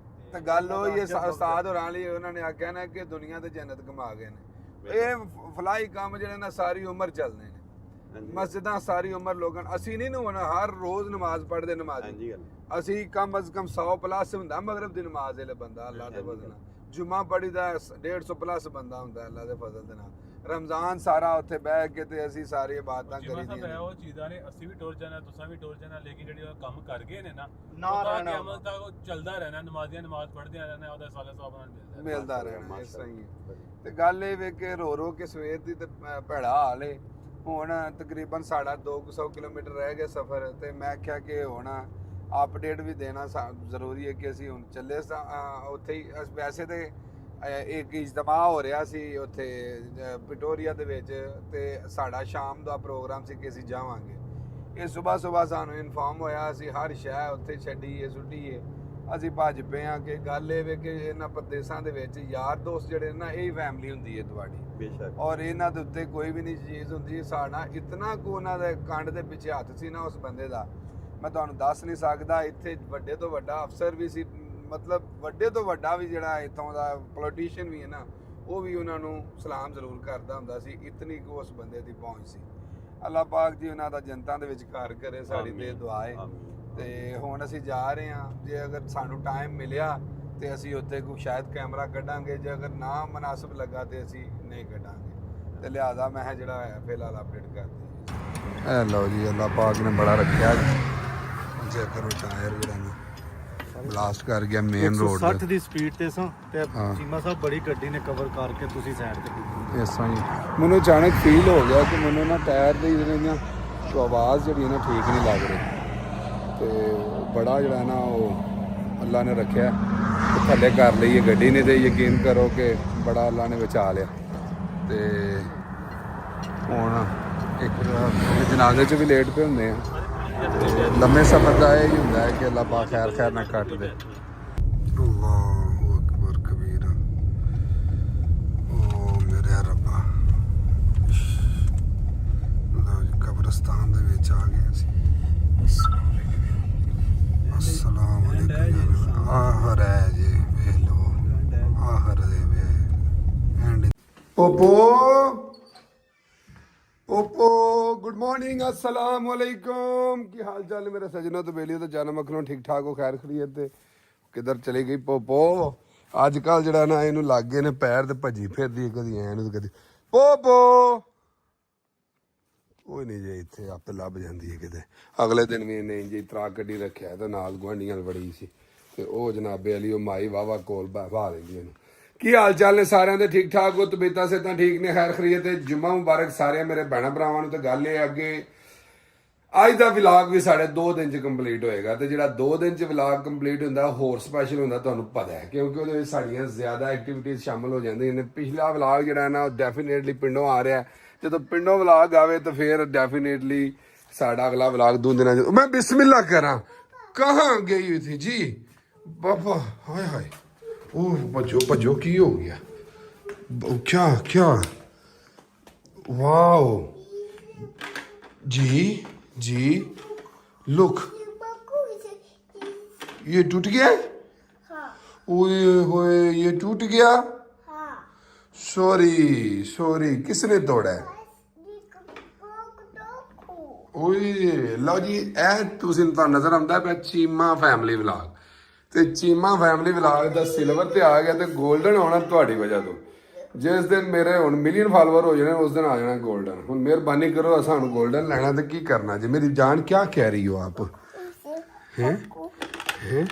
ਤੇ ਗੱਲ ਉਹ ਹੀ ਉਸਤਾਦ ਹੋਰਾਂ ਲਈ ਉਹਨਾਂ ਨੇ ਆਖਿਆ ਨਾ ਕਿ ਦੁਨੀਆ ਤੇ ਜੰਨਤ ਕਮਾ ਗਏ ਨੇ। ਇਹ ਫਲਾਈ ਕੰਮ ਜਿਹੜੇ ਨਾ ਸਾਰੀ ਉਮਰ ਚੱਲਦੇ ਨੇ। ਹਾਂਜੀ। ਮਸਜਿਦਾਂ ਸਾਰੀ ਉਮਰ ਲੋਕਾਂ ਅਸੀਂ ਨਹੀਂ ਨਾ ਹੁਣ ਹਰ ਰੋਜ਼ ਨਮਾਜ਼ ਪੜ੍ਹਦੇ ਨਮਾਜ਼ੀ। ਹਾਂਜੀ ਗੱਲ ਅਸੀਂ ਕਮ ਅਜ਼ ਕਮ 100+ ਹੁੰਦਾ ਮਗਰਬ ਦੀ ਨਮਾਜ਼ ਵਾਲੇ ਬੰਦਾ ਅੱਲਾਹ ਦੇ ਫਜ਼ਲ ਨਾਲ। ਜੁਮਾ ਪੜੀ ਦਾ 150+ ਬੰਦਾ ਹੁੰਦਾ ਅੱਲਾਹ ਦੇ ਫਜ਼ਲ ਦੇ ਨਾਲ। ਰਮਜ਼ਾਨ ਸਾਰਾ ਉੱਥੇ ਬਹਿ ਕੇ ਤੇ ਅਸੀਂ ਸਾਰੀ ਇਬਾਦਤਾਂ ਜਿਵੇਂ ਸਭ ਕਰੀਦੀਆਂ ਹੈ ਉਹ ਚੀਜ਼ਾਂ ਨੇ, ਅਸੀਂ ਵੀ ਟੁਰ ਜਾਣਾ, ਤੁਸੀਂ ਵੀ ਟੁਰ ਜਾਣਾ, ਲੇਕਿਨ ਜਿਹੜੀ ਉਹ ਕੰਮ ਕਰ ਗਏ ਨੇ ਨਾ ਨਾ ਉਹ ਤਾਂ ਰਹਿਣਾ। ਕਿਆਮਤ ਤੱਕ ਉਹ ਚੱਲਦਾ ਰਹਿਣਾ, ਨਮਾਜ਼ੀਆਂ ਨਮਾਜ਼ ਪੜ੍ਹਦੇ ਰਹਿਣਾ, ਉਹਦਾ ਸਾਲੇ ਸਵਾਬ ਨਾਲ ਮਿਲਦਾ। ਮਿਲਦਾ ਰਹਿਣਾ ਇਸ ਤਰ੍ਹਾਂ ਹੀ ਹੈ। ਤੇ ਗੱਲ ਇਹ ਵੇ ਕਿ ਰੋ ਕੇ ਸਵੇਰ ਦੀ ਤੇ ਭੈੜਾ ਹਾਲ ਏ। ਹੁਣ ਤਕਰੀਬਨ ਸਾਡਾ 200 ਕਿਲੋਮੀਟਰ ਰਹਿ ਗਿਆ ਸਫ਼ਰ ਤੇ ਮੈਂ ਕਿਹਾ ਕਿ ਹੁਣ ਅਪਡੇਟ ਵੀ ਦੇਣਾ ਜ਼ਰੂਰੀ ਹੈ ਕਿ ਅਸੀਂ ਹੁਣ ਚੱਲੇ ਉੱਥੇ ਹੀ। ਵੈਸੇ ਤੇ ਇੱਕ ਇਜਤਮਾ ਹੋ ਰਿਹਾ ਸੀ ਉੱਥੇ ਪਿਟੋਰੀਆ ਦੇ ਵਿੱਚ ਤੇ ਸਾਡਾ ਸ਼ਾਮ ਦਾ ਪ੍ਰੋਗਰਾਮ ਸੀ ਕਿ ਅਸੀਂ ਜਾਵਾਂਗੇ। ਇਹ ਸਵੇਰ ਸਾਨੂੰ ਇਨਫਾਰਮ ਹੋਇਆ, ਅਸੀਂ ਹਰ ਸ਼ਹਿਰ ਉੱਥੇ ਛੱਡੀਏ ਸੁੱਟੀਏ ਅਸੀਂ ਭੱਜ ਪਏ ਹਾਂ। ਕਿ ਗੱਲ ਇਹ ਵੇ ਕਿ ਇਹਨਾਂ ਪ੍ਰਦੇਸ਼ਾਂ ਦੇ ਵਿੱਚ ਯਾਰ ਦੋਸਤ ਜਿਹੜੇ ਨਾ ਇਹ ਫੈਮਿਲੀ ਹੁੰਦੀ ਹੈ ਤੁਹਾਡੀ। ਬੇਸ਼ੱਕ। ਔਰ ਇਹਨਾਂ ਦੇ ਉੱਤੇ ਕੋਈ ਵੀ ਨਹੀਂ ਚੀਜ਼ ਹੁੰਦੀ। ਸਾਡਾ ਇਤਨਾ ਕੁ ਉਹਨਾਂ ਦੇ ਕੰਡ ਦੇ ਪਿੱਛੇ ਹੱਥ ਸੀ ਨਾ ਉਸ ਬੰਦੇ ਦਾ, ਮੈਂ ਤੁਹਾਨੂੰ ਦੱਸ ਨਹੀਂ ਸਕਦਾ। ਇੱਥੇ ਵੱਡੇ ਤੋਂ ਵੱਡਾ ਅਫਸਰ ਵੀ ਸੀ, ਮਤਲਬ ਵੱਡੇ ਤੋਂ ਵੱਡਾ ਵੀ ਜਿਹੜਾ ਇੱਥੋਂ ਦਾ ਪੋਲੀਟੀਸ਼ੀਅਨ ਵੀ ਹੈ ਨਾ, ਉਹ ਵੀ ਉਹਨਾਂ ਨੂੰ ਸਲਾਮ ਜ਼ਰੂਰ ਕਰਦਾ ਹੁੰਦਾ ਸੀ। ਇਤਨੀ ਕੁ ਉਸ ਬੰਦੇ ਦੀ ਪਹੁੰਚ ਸੀ। ਅੱਲਾਹ ਪਾਕ ਜੀ ਉਹਨਾਂ ਦਾ ਜਨਤਾ ਦੇ ਵਿੱਚ ਘਰ ਕਰੇ, ਸਾਡੀ ਤੇ ਦੁਆ ਹੈ। ਤੇ ਹੁਣ ਅਸੀਂ ਜਾ ਰਹੇ ਹਾਂ। ਜੇ ਅਗਰ ਸਾਨੂੰ ਟਾਈਮ ਮਿਲਿਆ ਤੇ ਅਸੀਂ ਉੱਥੇ ਕੋਈ ਸ਼ਾਇਦ ਕੈਮਰਾ ਕੱਢਾਂਗੇ, ਜੇ ਅਗਰ ਨਾ ਮਨਾਸਬ ਲੱਗਾ ਤੇ ਅਸੀਂ ਨਹੀਂ ਕੱਢਾਂਗੇ। ਤੇ ਲਿਹਾਜ਼ਾ ਮੈਂ ਜਿਹੜਾ ਹੈ ਫਿਲਹਾਲ ਅਪਡੇਟ ਕਰ ਦਿੱਤੀ। ਇਹ ਲਓ ਜੀ, ਅੱਲਾਹ ਪਾਕ ਨੇ ਬੜਾ ਰੱਖਿਆ। ਚੈੱਕ ਕਰੋ ਟਾਇਰ ਜਿਹੜਾ ਨਾ ਬਲਾਸਟ ਕਰ ਗਿਆ ਮੇਨ ਰੋਡ 160 ਦੀ ਸਪੀਡ ਤੇ ਸਾਂ ਤੇ ਹਾਂ। ਚੀਮਾ ਸਾਹਿਬ ਬੜੀ ਗੱਡੀ ਨੇ ਕਵਰ ਕਰਕੇ ਤੁਸੀਂ ਸਾਈਡ ਤੇ ਕੀਤੀ। ਇਸ ਤਰ੍ਹਾਂ ਹੀ ਮੈਨੂੰ ਅਚਾਨਕ ਫੀਲ ਹੋ ਗਿਆ ਕਿ ਮੈਨੂੰ ਨਾ ਟਾਇਰ ਦੀ ਜਿਹੜੀਆਂ ਆਵਾਜ਼ ਜਿਹੜੀ ਹੈ ਨਾ ਠੀਕ ਨਹੀਂ ਲੱਗ ਰਹੀ। ਤੇ ਬੜਾ ਜਿਹੜਾ ਨਾ ਉਹ ਅੱਲਾ ਨੇ ਰੱਖਿਆ ਤੇ ਥੱਲੇ ਕਰ ਲਈ ਇਹ ਗੱਡੀ ਨੇ। ਤੇ ਯਕੀਨ ਕਰੋ ਕਿ ਬੜਾ ਅੱਲਾ ਨੇ ਬਚਾ ਲਿਆ। ਤੇ ਹੁਣ ਇੱਕ ਜਨਾਜ਼ੇ 'ਚ ਵੀ ਲੇਟ ਪਏ ਹੁੰਦੇ ਆ। ਲੰਮੇ ਸਫ਼ਰ ਦਾ ਇਹ ਹੀ ਹੁੰਦਾ ਹੈ ਕਿ ਅੱਲਾ ਪਾ ਖੈਰ ਨਾ ਕੱਟ ਦੇ। ਅੱਲਾਹੁ ਅਕਬਰ ਕਬੀਰਾ। ਓ ਮੇਰੇ ਰੱਬਾ, ਕਬਰਸਤਾਨ ਦੇ ਵਿੱਚ ਆ ਗਏ ਅਸੀਂ। अस्सलाम वालेकुम। आहर है जी, ਵੇਖ ਲਓ आहर ਦੇ ਵੇ ਐਂਡ ਪੋਪੋ ਪੋਪੋ गुड मॉर्निंग अस्सलाम वालेकुम। ਕੀ ਹਾਲ ਚਾਲ ਹੈ ਮੇਰੇ ਸਜਣੋ ਤੇ ਬੇਲੀਓ ਤੇ ਜਾਨ ਮਖਣੋ, ਠੀਕ ਠਾਕ ਹੋ, ਖੈਰ ਖਰੀਅਤ ਤੇ ਕਿੱਧਰ ਚਲੀ ਗਈ ਪੋਪੋ? ਅੱਜ ਕੱਲ ਜਿਹੜਾ ਨਾ ਇਹਨੂੰ ਲੱਗ ਗਏ ਨੇ ਪੈਰ ਤੇ ਭੱਜੀ ਫਿਰਦੀ ਹੈ, ਕਦੀ ਐ ਨੂੰ ਕਦੀ ਪੋਪੋ। ਕੋਈ ਨਹੀਂ ਜੇ ਇੱਥੇ ਆਪੇ ਲੱਭ ਜਾਂਦੀ ਹੈ ਕਿਤੇ। ਅਗਲੇ ਦਿਨ ਵੀ ਇਹਨੇ ਇੰਜ ਤਰਾ ਕੱਢੀ ਰੱਖਿਆ ਤੇ ਨਾਲ ਗੁਆਂਢੀਆਂ ਬੜੀ ਸੀ ਤੇ ਉਹ ਜਨਾਬੇ ਵਾਲੀ ਉਹ ਮਾਈ ਵਾਵਾ ਕੋਲ ਬਹਾ ਲੈਂਦੀ ਇਹਨੂੰ। ਕੀ ਹਾਲ ਚਾਲ ਨੇ ਸਾਰਿਆਂ ਦੇ? ਠੀਕ ਠਾਕ ਹੋ? ਤਬੀਅਤਾਂ ਸਿਹਤਾਂ ਠੀਕ ਨੇ? ਖੈਰ ਖਰੀਅਤ ਤੇ ਜੁਮਾ ਮੁਬਾਰਕ ਸਾਰਿਆਂ ਮੇਰੇ ਭੈਣਾਂ ਭਰਾਵਾਂ ਨੂੰ। ਤੇ ਗੱਲ ਇਹ ਅੱਗੇ ਅੱਜ ਦਾ ਵਲੌਗ ਵੀ ਸਾਡੇ 2 ਦਿਨ ਚ ਕੰਪਲੀਟ ਹੋਏਗਾ ਤੇ ਜਿਹੜਾ 2 ਦਿਨ ਚ ਵਲੌਗ ਕੰਪਲੀਟ ਹੁੰਦਾ ਹੋਰ ਸਪੈਸ਼ਲ ਹੁੰਦਾ, ਤੁਹਾਨੂੰ ਪਤਾ ਹੈ, ਕਿਉਂਕਿ ਉਹਦੇ ਵਿੱਚ ਸਾਡੀਆਂ ਜ਼ਿਆਦਾ ਐਕਟੀਵਿਟੀਜ਼ ਸ਼ਾਮਲ ਹੋ ਜਾਂਦੀਆਂ ਨੇ। ਪਿਛਲਾ ਵਲੌਗ ਜਿਹੜਾ ਨਾ ਉਹ ਡੈਫੀਨੇਟਲੀ ਪਿੰਡੋਂ ਆ ਰਿਹਾ। ਜਦੋਂ ਪਿੰਡੋਂ ਵਲੌਗ ਆਵੇ ਤਾਂ ਫਿਰ ਡੈਫੀਨੇਟਲੀ ਸਾਡਾ ਅਗਲਾ ਵਲੌਗ 2 ਦਿਨਾਂ ਚ। ਮੈਂ ਬਿਸਮਿल्लाह ਕਰਾਂ ਕਹਾਂ ਗਈ ਹੋਈ ਥੀ ਜੀ ਬਾਬਾ। ਹਾਏ ਹਾਏ ਉਹ ਭੱਜੋ ਭੱਜੋ, ਕੀ ਹੋ ਗਿਆ? क्या क्या वाओ जी जी लुक ये टूट गया? ओए होए ये टूट गया? सॉरी सॉरी, किसने तोड़ा है? ओए लो जी ए तुसीं तां नजर आंदा पे चीमा फैमिली व्लॉग ਤੇ ਚੀਮਾ ਫੈਮਿਲੀ ਵਲੌਗ ਦਾ ਸਿਲਵਰ ਤੇ ਆ ਗਿਆ ਤੇ 골ਡਨ ਆਉਣਾ ਤੁਹਾਡੀ ਵਜ੍ਹਾ ਤੋਂ। ਜਿਸ ਦਿਨ ਮੇਰੇ ਹੁਣ ਮਿਲੀਅਨ ਫਾਲੋਅਰ ਹੋ ਜਾਣੇ ਉਸ ਦਿਨ ਆ ਜਾਣਾ 골ਡਨ। ਹੁਣ ਮਿਹਰਬਾਨੀ ਕਰੋ, ਸਾਨੂੰ 골ਡਨ ਲੈਣਾ ਤੇ ਕੀ ਕਰਨਾ ਜੀ? ਮੇਰੀ ਜਾਨ ਕੀ ਕਹਿ ਰਹੀ ਹੋ ਆਪ? हैं हैं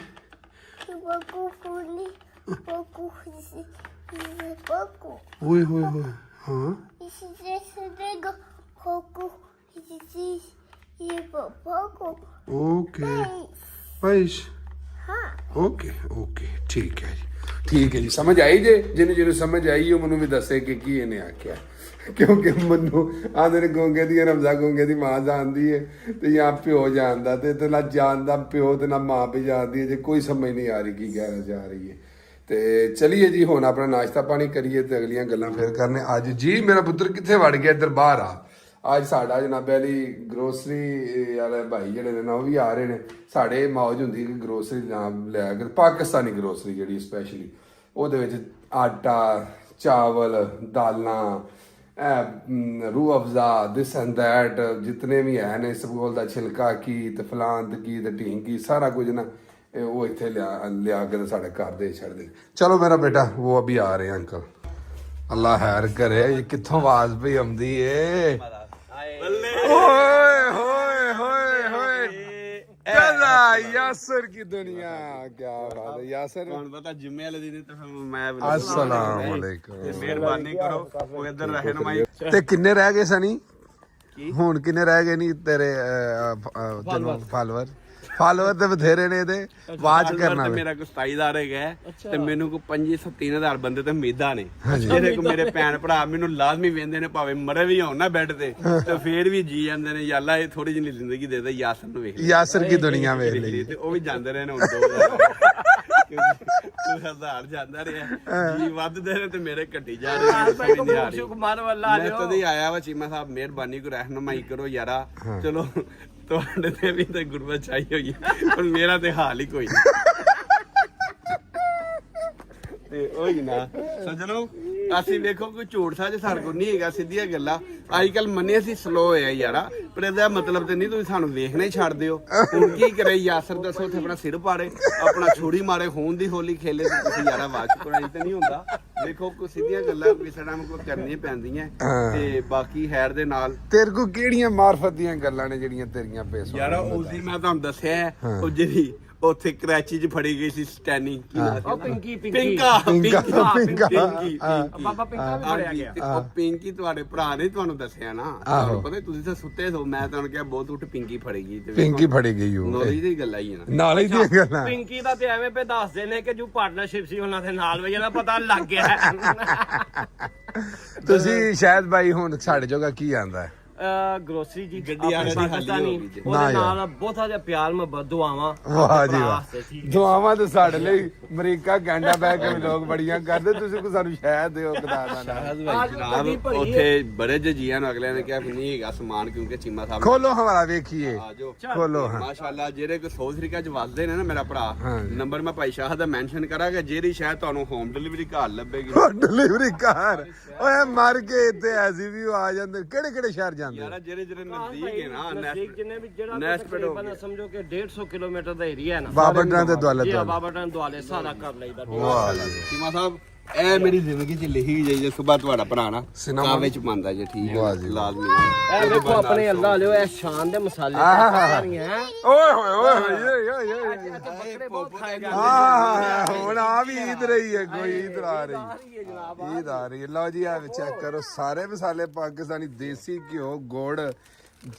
ओए होए होए हाँ ओके पैश ओके ओके ठीक है जी समझ आई जे ਜਿਹਨੂੰ ਸਮਝ ਆਈ ਉਹ ਮੈਨੂੰ ਵੀ ਦੱਸੇ ਕਿ ਕੀ ਇਹਨੇ ਆਖਿਆ, ਕਿਉਂਕਿ ਮੈਨੂੰ ਆਂਦੇ ਨੇ ਗੋਂਗੇ ਦੀ ਰਮਜ਼ਾ ਗੋਂਗੇ ਦੀ ਮਾਂ ਜਾਣਦੀ ਹੈ ਤੇ ਜਾਂ ਪਿਓ ਜਾਣਦਾ ਤੇ ਨਾ ਜਾਣਦਾ ਪਿਓ ਤੇ ਨਾ ਮਾਂ ਵੀ ਜਾਣਦੀ ਹੈ। ਜੇ ਕੋਈ ਸਮਝ ਨਹੀਂ ਆ ਰਹੀ ਕੀ ਕਹਿਣਾ ਜਾ ਰਹੀ ਹੈ ਤੇ ਚਲਿਏ ਜੀ ਹੁਣ ਆਪਣਾ ਨਾਸ਼ਤਾ ਪਾਣੀ ਕਰੀਏ ਤੇ ਅਗਲੀਆਂ ਗੱਲਾਂ ਫਿਰ ਕਰਨੇ। ਅੱਜ ਜੀ ਮੇਰਾ ਪੁੱਤਰ ਕਿੱਥੇ ਵੜ ਗਿਆ? ਇੱਧਰ ਬਾਹਰ ਆ। ਅੱਜ ਸਾਡਾ ਜਨਾਬੇ ਵਾਲੀ ਗਰੋਸਰੀ ਵਾਲੇ ਭਾਈ ਜਿਹੜੇ ਨੇ ਨਾ ਉਹ ਵੀ ਆ ਰਹੇ ਨੇ। ਸਾਡੇ ਮੌਜ ਹੁੰਦੀ ਕਿ ਗਰੋਸਰੀ ਨਾਮ ਲਿਆ ਕਰ, ਪਾਕਿਸਤਾਨੀ ਗਰੋਸਰੀ ਜਿਹੜੀ ਸਪੈਸ਼ਲੀ ਉਹਦੇ ਵਿੱਚ ਆਟਾ ਚਾਵਲ ਦਾਲਾਂ Rooh Afza this and that जितने भी है ने स्कूल का छिलका की ते फलांत की ते ढींग की सारा कुछ ना वो इतने लिया के साढ़े घर दे छड़ दे। चलो मेरा बेटा वो अभी आ रहे हैं अंकल, अल्लाह खैर करे। ये कित्थों आवाज भी आंदी है? ओए होए होए होए चला यासर की दुनिया, क्या बात है यासर। कौन पता जुम्मे वाले दिन तो फिर मैं अस्सलाम वालेकुम। मेहरबानी करो वो इधर रहनुमाई। ਤੇ ਕਿੰਨੇ ਰਹਿ ਗਏ ਸਨੀ? ਹੁਣ ਕਿੰਨੇ ਰਹਿ ਗਏ ਨਹੀਂ ਤੇਰੇ ਤੈਨੂੰ ਫਾਲੋਅਰ ਤੇ ਬਥੇਰੇ ਨੇ ਇਹਦੇ ਵਾਚ ਕਰਨਾ। ਮੇਰਾ ਕੋ 27000 ਹੈਗਾ ਤੇ ਮੈਨੂੰ ਕੋ 25-3000 ਬੰਦੇ ਤੇ ਉਮੀਦਾਂ ਨੇ। ਜਿਹੜੇ ਕੋ ਮੇਰੇ ਭੈਣ ਭਰਾ ਮੈਨੂੰ ਲਾਜ਼ਮੀ ਵੇਂਦੇ ਨੇ, ਭਾਵੇਂ ਮਰੇ ਵੀ ਹੋਣ ਨਾ ਬੈੱਡ ਤੇ ਤੇ ਫੇਰ ਵੀ ਜੀ ਜਾਂਦੇ ਨੇ ਯਾਲਾ ਇਹ ਥੋੜੀ ਜਿਹੀ ਜ਼ਿੰਦਗੀ ਦੇ ਦੇ ਯਾਸਰ ਨੂੰ ਵੇਖ, ਯਾਸਰ ਕੀ ਦੁਨੀਆ ਵੇਖ ਲਈ। ਤੇ ਉਹ ਵੀ ਜਾਂਦੇ ਰਹੇ ਨੇ ਹੁਣ 2000 ਜਾਂਦਾ ਰਿਹਾ ਜੀ ਵੱਧਦੇ ਨੇ ਤੇ ਮੇਰੇ ਘਟੀ ਜਾ ਰਹੇ ਨੇ। ਮੈਂ ਤਦੇ ਆਇਆ ਵਾ ਚੀਮਾ ਸਾਹਿਬ ਮਿਹਰਬਾਨੀ ਕੋ ਰਹਿਨੁਮਾਈ ਕਰੋ ਯਾਰਾ। ਚਲੋ ਤੁਹਾਡੇ ਤੇ ਵੀ ਤੇ ਗੁਰਬਤ ਚਾਹੀ ਹੋਈ ਪਰ ਮੇਰਾ ਤੇ ਹਾਲ ਹੀ ਕੋਈ ਨਹੀਂ। ਤੇ ਉਹੀ ਨਾ ਸੱਜਣੋ ਅਸੀਂ ਵੇਖੋ ਕੋਈ ਝੂਠ ਸੱਚ ਸਾਡੇ ਕੋਲ ਨਹੀਂ ਹੈਗਾ, ਸਿੱਧੀਆਂ ਗੱਲਾਂ। ਅੱਜ ਕੱਲ ਮੰਨੇ ਅਸੀਂ ਸਲੋ ਹੋਇਆ ਯਾਰਾ, ਪਰ ਇਹਦਾ ਮਤਲਬ ਤੇ ਨਹੀਂ ਤੁਸੀਂ ਸਾਨੂੰ ਵੇਖਣਾ ਹੀ ਛੱਡ ਦਿਓ। ਹੁਣ ਕੀ ਕਰੇ ਯਾਸਰ ਦੱਸੋ, ਉੱਥੇ ਆਪਣਾ ਸਿਰ ਪਾੜੇ ਆਪਣਾ ਛੁਰੀ ਮਾਰੇ ਖੂਨ ਦੀ ਹੋਲੀ ਖੇਲੇ ਤੇ ਤੁਸੀਂ ਯਾਰਾ ਵਾਚ ਕਰਾਈ ਤੇ ਨਹੀਂ ਹੁੰਦਾ। ਦੇਖੋ ਕੋਈ ਸਿੱਧੀਆਂ ਗੱਲਾਂ ਕਿਸੇ ਟਾਈਮ ਕੋਈ ਕਰਨੀਆਂ ਪੈਂਦੀਆਂ ਤੇ ਬਾਕੀ ਹੈਰ ਦੇ ਨਾਲ ਤੇਰੇ ਕੋ ਕਿਹੜੀਆਂ ਮਾਰਫਤ ਦੀਆਂ ਗੱਲਾਂ ਨੇ ਜਿਹੜੀਆਂ ਤੇਰੀਆਂ ਪੇਸ਼ ਹੋਣ? ਯਾਰਾ ਉਸ ਦਿਨ ਮੈਂ ਤੁਹਾਨੂੰ ਦੱਸਿਆ ਉਹ ਜਿਹੜੀ ਉੱਥੇ ਕਰਾਚੀ 'ਚ ਫੜੀ ਗਈ ਸੀ ਸਟੈਨੀ, ਪਿੰਕੀ ਤੁਹਾਡੇ ਭਰਾ ਨੇ ਤੁਹਾਨੂੰ ਦੱਸਿਆ ਨਾ, ਤੁਹਾਨੂੰ ਪਤਾ ਤੁਸੀਂ ਤਾਂ ਸੁੱਤੇ ਸੋ, ਮੈਂ ਤੁਹਾਨੂੰ ਕਿਹਾ ਬਹੁਤ ਉੱਠ ਪਿੰਕੀ ਫੜੀ ਗਈ ਤੇ ਪਿੰਕੀ ਫੜੀ ਗਈ ਉਹ ਨੌਲੇਜ ਦੀ ਗੱਲ ਆਈ ਹੈ ਨਾ, ਨੌਲੇਜ ਦੀਆਂ ਗੱਲਾਂ। ਪਿੰਕੀ ਦਾ ਤੇ ਐਵੇਂ ਪੇ ਦੱਸਦੇ ਨੇ ਕਿ ਜੋ ਪਾਰਟਨਰਸ਼ਿਪ ਸੀ ਉਹਨਾਂ ਦੇ ਨਾਲ ਵਜੇ ਦਾ ਪਤਾ ਲੱਗ ਗਿਆ। ਤੁਸੀਂ ਸ਼ਾਇਦ ਬਾਈ ਹੁਣ ਸਾਡੇ ਜੋਗਾ ਕੀ ਆਂਦਾ ਹੈ? ਗਰੋਸਰੀ ਜੀ ਗੱਡੀ ਵਾਲੇ ਦੀ ਹਾਲੀ ਪਾਕਿਸਤਾਨੀ ਹੋ ਗਈ ਜੀ। ਉਹਦੇ ਨਾਲ ਬਹੁਤਾ ਜਿਹਾ ਪਿਆਰ ਮੁਹੱਬਤ ਦੁਆਵਾਂ ਵਾਹ ਜੀ ਭਰਾ ਵਾਹ ਵਾਸਤੇ, ਠੀਕ ਹੈ। ਦੁਆਵਾਂ ਤੇ ਸਾਡੇ ਲਈ ਅਮਰੀਕਾ ਕੈਨੇਡਾ ਬਹਿ ਕੇ ਵੀ ਲੋਕ ਬੜੀਆਂ ਕਰਦੇ ਤੁਸੀਂ ਕੋਈ ਸਾਨੂੰ ਸ਼ਹਿਦ ਦਿਓ ਕਿਦਾਂ ਦਾ ਜਨਾਬ ਉੱਥੇ ਬੜੇ ਜੀਆਂ ਨੂੰ ਅਗਲਿਆਂ ਨੇ ਕਿਹਾ ਵੀ ਨਹੀਂ ਹੈਗਾ ਸਮਾਨ ਕਿਉਂਕਿ ਚੀਮਾ ਸਾਹਿਬ ਖੋਲੋ ਹਮਾਰਾ ਵੇਖੀਏ ਆਜੋ ਖੋਲੋ ਹਾਂ ਮਾਸ਼ਾਅੱਲਾ ਜਿਹੜੇ ਕੋ ਸਾਊਥ ਅਫਰੀਕਾ ਚ ਵਸਦੇ ਨੇ ਨਾ ਮੇਰਾ ਭਰਾ ਹਾਂ। ਨੰਬਰ ਮੈਂ ਭਾਈ ਸ਼ਾਹ ਦਾ ਮੈਂਸ਼ਨ ਕਰਾਂਗਾ ਜਿਹੜੀ ਸ਼ਾਇਦ ਤੁਹਾਨੂੰ ਹੋਮ ਡਿਲੀਵਰੀ ਘਰ ਲੱਭੇਗੀ ਡਿਲੀਵਰੀ ਕਾਰ ਓਏ ਮਰ ਕੇ ਇੱਥੇ ਐਸੀ ਵੀ ਆ ਜਾਂਦੇ ਕਿਹੜੇ ਕਿਹੜੇ ਸ਼ਹਿਰ ਜਾਂਦੇ ਯਾਰਾ ਜਿਹੜੇ ਜਿਹੜੇ ਨਜ਼ਦੀਕ ਹੈ ਨਾ ਨਜ਼ਦੀਕ ਜਿੰਨੇ ਵੀ ਜਿਹੜਾ ਨੈਸਪੇਟ ਹੋ ਤਕਰੀਬਨ ਸਮਝੋ ਕਿ 150 ਕਿਲੋਮੀਟਰ ਦਾ ਏਰੀਆ ਹੈ ਨਾ ਬਾਬਰਟਾਂ ਦੇ ਦੁਆਲੇ ਜੀ ਦੁਆਲੇ ਬਾਬਰਟਨ ਦੁਆਲੇ ਸਾਰਾ ਕਰ ਲਈਦਾ ਵਾਹ ਜੀ ਚੀਮਾ ਸਾਹਿਬ ਇਹ ਮੇਰੀ ਜ਼ਿੰਦਗੀ ਚ ਲਿਖੀ ਗਈ ਜੇ ਸਵੇਰ ਤੁਹਾਡਾ ਭਰਾ ਨਾ ਸਿਨੇਮਾ ਕਾਵੇ ਚ ਮੰਨਦਾ ਜੇ ਠੀਕ ਵਾਹ ਹੈ ਜੀ। ਲਾਜ਼ਮੀ ਇਹ ਵੇਖੋ ਆਪਣੇ ਅੱਲਾ ਲਿਓ ਇਹ ਸ਼ਾਨ ਦੇ ਮਸਾਲੇ ਆਹਾ। ਹੈ ਓਏ ਹੋਏ ਓਏ ਹੋਏ ਬੱਕਰੇ ਬਹੁਤ ਖਾਏ ਹੁਣ ਆ ਵੀ ਈਦ ਰਹੀ ਹੈ ਕੋਈ ਈਦ ਆ ਰਹੀ ਈਦ ਆ ਰਹੀ ਹੈ ਲਓ ਜੀ ਆ ਚੈੱਕ ਕਰੋ ਸਾਰੇ ਮਸਾਲੇ ਪਾਕਿਸਤਾਨੀ ਦੇਸੀ ਘਿਓ ਗੁੜ